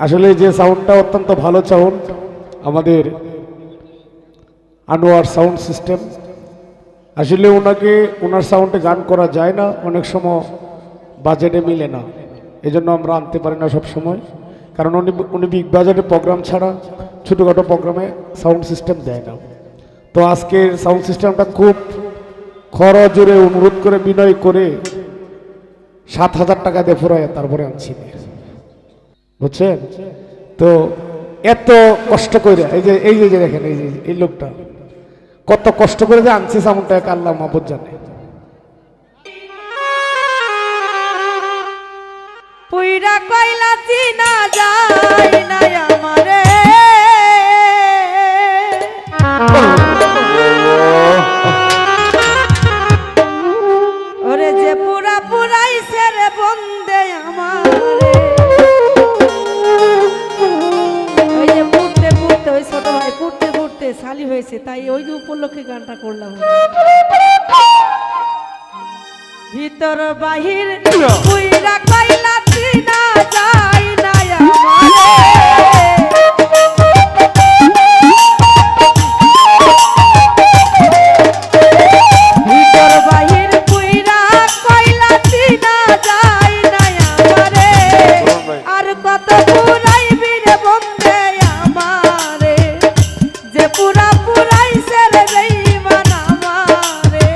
আসলে যে সাউন্ডটা অত্যন্ত ভালো সাউন্ড, আমাদের আনোয়ার সাউন্ড সিস্টেম। আসলে ওনার সাউন্ডে গান করা যায় না, অনেক সময় বাজেটে মিলে না, এজন্য আমরা আনতে পারি না সব সময়। কারণ উনি বিগ বাজেটের প্রোগ্রাম ছাড়া ছোটোখাটো প্রোগ্রামে সাউন্ড সিস্টেম দেয় না। তো আজকের সাউন্ড সিস্টেমটা খুব খরচে অনুরোধ করে বিনয় করে 7,000 টাকা দিয়ে ফুরায় তারপরে আনছি, বুঝছেন? তো এত কষ্ট করে এই যে দেখেন, এই লোকটা কত কষ্ট করে যে আনছে সাউন্ডটা, আল্লাহ মাহবুব জানে। পুইরা কইলা চিনা যায় না আমারে, ওরে যে পুরা পুরাইছে রে বন্দে আমারে। ওই যে পড়তে পড়তে ওই ছোট ভাই পড়তে পড়তে শালি হয়েছে, তাই ওই যে উপলক্ষে গানটা করলাম। ভিতর বাহির পুইরা কইলা চিনা যায় না আমারে, ভিতর বাহির পুইরা কইলা চিনা যায় না আমারে। আর কত পুরাইবি রে বন্দে আমারে, যে পুরা পুরাইছে রে বেঈমান আমারে।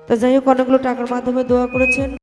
তো যাই হোক অনেকগুলো টাকার মাধ্যমে দোয়া করেছেন।